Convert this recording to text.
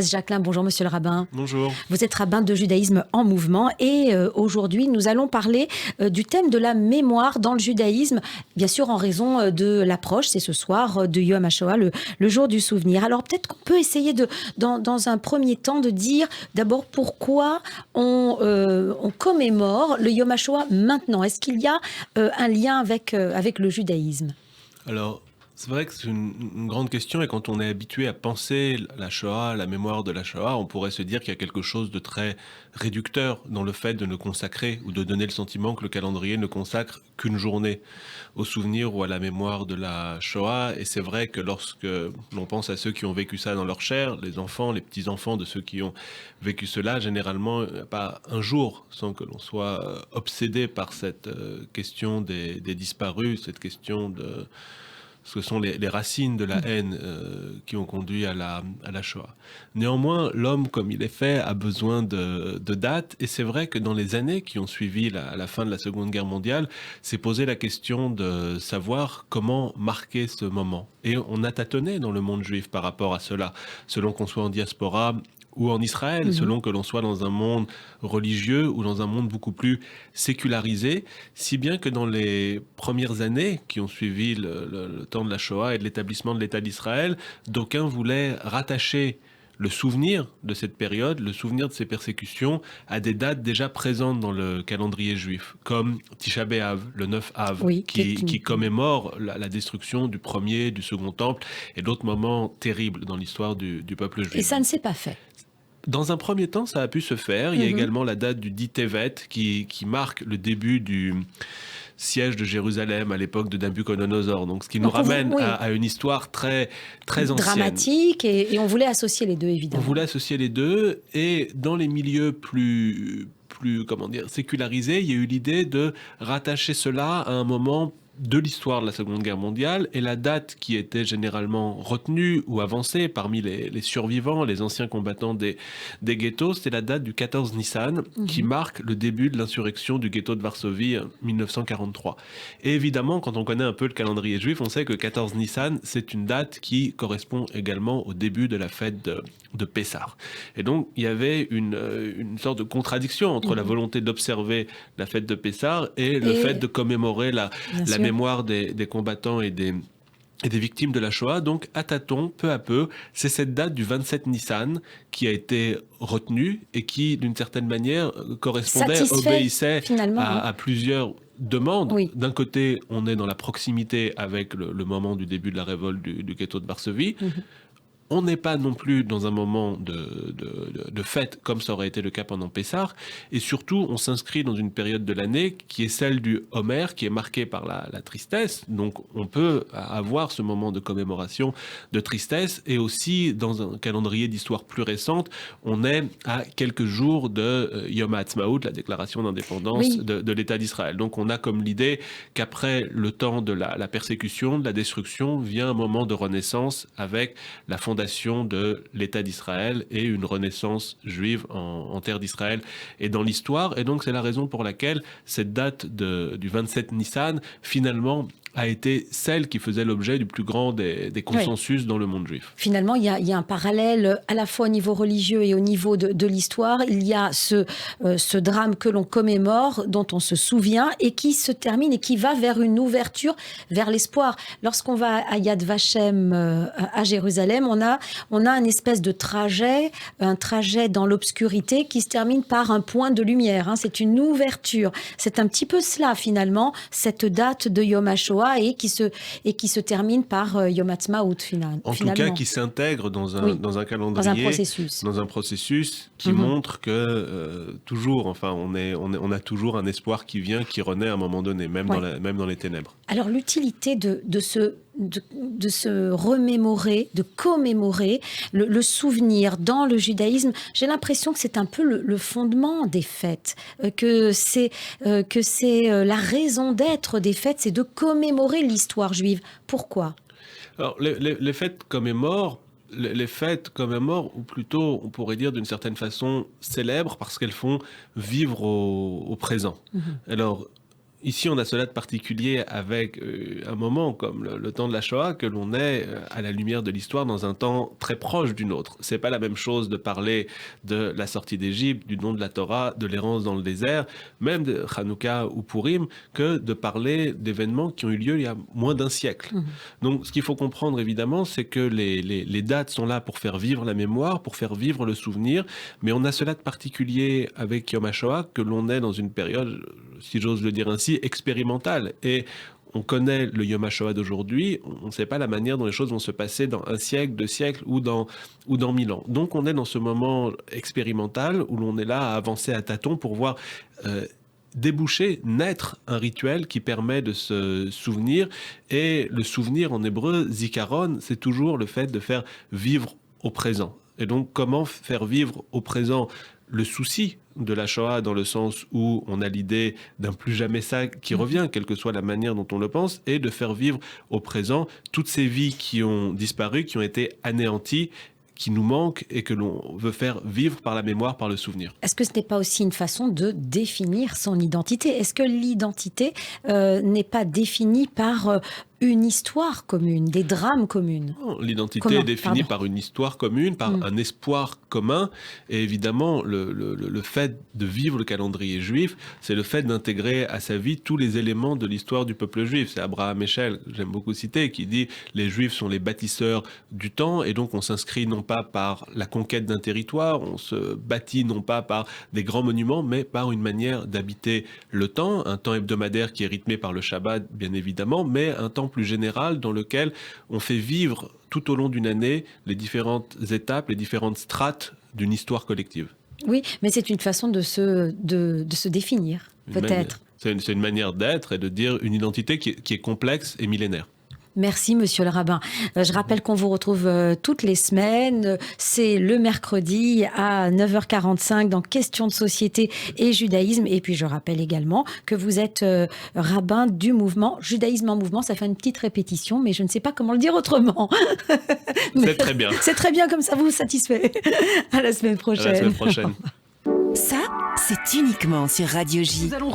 Jacqueline, bonjour monsieur le rabbin. Bonjour. Vous êtes rabbin de judaïsme en mouvement et aujourd'hui nous allons parler du thème de la mémoire dans le judaïsme, bien sûr en raison de l'approche, c'est ce soir, de Yom HaShoah, le jour du souvenir. Alors peut-être qu'on peut essayer dans un premier temps de dire d'abord pourquoi on commémore le Yom HaShoah maintenant. Est-ce qu'il y a un lien avec le judaïsme ? Alors, c'est vrai que c'est une grande question et quand on est habitué à penser la Shoah, la mémoire de la Shoah, on pourrait se dire qu'il y a quelque chose de très réducteur dans le fait de ne consacrer ou de donner le sentiment que le calendrier ne consacre qu'une journée au souvenir ou à la mémoire de la Shoah. Et c'est vrai que lorsque l'on pense à ceux qui ont vécu ça dans leur chair, les enfants, les petits-enfants de ceux qui ont vécu cela, généralement, il n'y a pas un jour sans que l'on soit obsédé par cette question des disparus, cette question de ce sont les racines de la haine qui ont conduit à la Shoah. Néanmoins, l'homme, comme il est fait, a besoin de dates. Et c'est vrai que dans les années qui ont suivi la fin de la Seconde Guerre mondiale, s'est posé la question de savoir comment marquer ce moment. Et on a tâtonné dans le monde juif par rapport à cela, selon qu'on soit en diaspora ou en Israël, selon que l'on soit dans un monde religieux ou dans un monde beaucoup plus sécularisé, si bien que dans les premières années qui ont suivi le temps de la Shoah et de l'établissement de l'État d'Israël, d'aucuns voulaient rattacher le souvenir de cette période, le souvenir de ces persécutions, à des dates déjà présentes dans le calendrier juif, comme Tisha B'Av, le 9 Av, Oui, qui commémore la destruction du premier, du second temple et d'autres moments terribles dans l'histoire du peuple juif. Et ça ne s'est pas fait. Dans un premier temps, ça a pu se faire. Il y a également la date du 10 Tevet qui marque le début du siège de Jérusalem à l'époque de Nabucodonosor. Donc, ce qui nous ramène à une histoire très, très ancienne. Dramatique, et on voulait associer les deux, évidemment. On voulait associer les deux, et dans les milieux plus comment dire, sécularisés, il y a eu l'idée de rattacher cela à un moment de l'histoire de la Seconde Guerre mondiale, et la date qui était généralement retenue ou avancée parmi les survivants, les anciens combattants des ghettos, c'est la date du 14 Nissan, qui marque le début de l'insurrection du ghetto de Varsovie en 1943. Et évidemment, quand on connaît un peu le calendrier juif, on sait que 14 Nissan, c'est une date qui correspond également au début de la fête de Pessah. Et donc, il y avait une sorte de contradiction entre la volonté d'observer la fête de Pessah et le fait de commémorer la mémoire des combattants et des victimes de la Shoah. Donc, à tâtons, peu à peu, c'est cette date du 27 Nissan qui a été retenue et qui, d'une certaine manière, obéissait à plusieurs demandes. Oui. D'un côté, on est dans la proximité avec le moment du début de la révolte du ghetto de Varsovie. On n'est pas non plus dans un moment de fête comme ça aurait été le cas pendant Pessah, et surtout on s'inscrit dans une période de l'année qui est celle du Homer, qui est marquée par la tristesse. Donc on peut avoir ce moment de commémoration de tristesse, et aussi dans un calendrier d'histoire plus récente, on est à quelques jours de Yom HaAtzmaut, la déclaration d'indépendance de l'État d'Israël. Donc on a comme l'idée qu'après le temps de la persécution, de la destruction, vient un moment de renaissance avec la fondation de l'État d'Israël et une renaissance juive en terre d'Israël et dans l'histoire. Et donc c'est la raison pour laquelle cette date du 27 Nissan, finalement, a été celle qui faisait l'objet du plus grand des consensus dans le monde juif. Finalement, il y a un parallèle à la fois au niveau religieux et au niveau de l'histoire. Il y a ce drame que l'on commémore, dont on se souvient, et qui se termine et qui va vers une ouverture, vers l'espoir. Lorsqu'on va à Yad Vashem, à Jérusalem, on a un espèce de trajet, un trajet dans l'obscurité qui se termine par un point de lumière. C'est une ouverture. C'est un petit peu cela, finalement, cette date de Yom HaShoah, et qui se termine par Yom HaAtzmaut finalement. En tout cas, qui s'intègre dans un calendrier, dans un processus qui montre que toujours, enfin, on a toujours un espoir qui vient, qui renaît à un moment donné, même dans les ténèbres. Alors l'utilité de se remémorer, de commémorer le souvenir dans le judaïsme, j'ai l'impression que c'est un peu le fondement des fêtes, que c'est la raison d'être des fêtes, c'est de commémorer l'histoire juive. Pourquoi ? Alors les fêtes commémorent, ou plutôt on pourrait dire d'une certaine façon célèbres, parce qu'elles font vivre au présent. Alors Ici, on a cela de particulier avec un moment comme le temps de la Shoah, que l'on est à la lumière de l'histoire dans un temps très proche du nôtre. C'est pas la même chose de parler de la sortie d'Égypte, du don de la Torah, de l'errance dans le désert, même de Hanouka ou Purim, que de parler d'événements qui ont eu lieu il y a moins d'un siècle. Donc, ce qu'il faut comprendre, évidemment, c'est que les dates sont là pour faire vivre la mémoire, pour faire vivre le souvenir, mais on a cela de particulier avec Yom HaShoah, que l'on est dans une période, si j'ose le dire ainsi, expérimentale. Et on connaît le Yom HaShoah d'aujourd'hui, on ne sait pas la manière dont les choses vont se passer dans un siècle, 2 siècles ou dans 1000 ans. Donc on est dans ce moment expérimental où l'on est là à avancer à tâtons pour voir déboucher, naître un rituel qui permet de se souvenir. Et le souvenir en hébreu, zikaron, c'est toujours le fait de faire vivre au présent. Et donc comment faire vivre au présent le souci de la Shoah, dans le sens où on a l'idée d'un plus jamais ça qui revient, quelle que soit la manière dont on le pense, et de faire vivre au présent toutes ces vies qui ont disparu, qui ont été anéanties, qui nous manquent et que l'on veut faire vivre par la mémoire, par le souvenir. Est-ce que ce n'est pas aussi une façon de définir son identité? Est-ce que l'identité n'est pas définie par une histoire commune, des drames communs? L'identité est définie par une histoire commune, par un espoir commun. Et évidemment, le fait de vivre le calendrier juif, c'est le fait d'intégrer à sa vie tous les éléments de l'histoire du peuple juif. C'est Abraham Eshel, que j'aime beaucoup citer, qui dit « Les Juifs sont les bâtisseurs du temps ». Et donc, on s'inscrit non pas par la conquête d'un territoire, on se bâtit non pas par des grands monuments, mais par une manière d'habiter le temps. Un temps hebdomadaire qui est rythmé par le Shabbat, bien évidemment, mais un temps plus général dans lequel on fait vivre tout au long d'une année les différentes étapes, les différentes strates d'une histoire collective. Oui, mais c'est une façon de se définir, peut-être. C'est une manière d'être et de dire une identité qui est complexe et millénaire. Merci, monsieur le rabbin. Je rappelle qu'on vous retrouve toutes les semaines. C'est le mercredi à 9h45 dans Questions de société et judaïsme. Et puis, je rappelle également que vous êtes rabbin du mouvement Judaïsme en mouvement. Ça fait une petite répétition, mais je ne sais pas comment le dire autrement. C'est très bien. C'est très bien, comme ça vous satisfait. À la semaine prochaine. À la semaine prochaine. Ça, c'est uniquement sur Radio J. Nous allons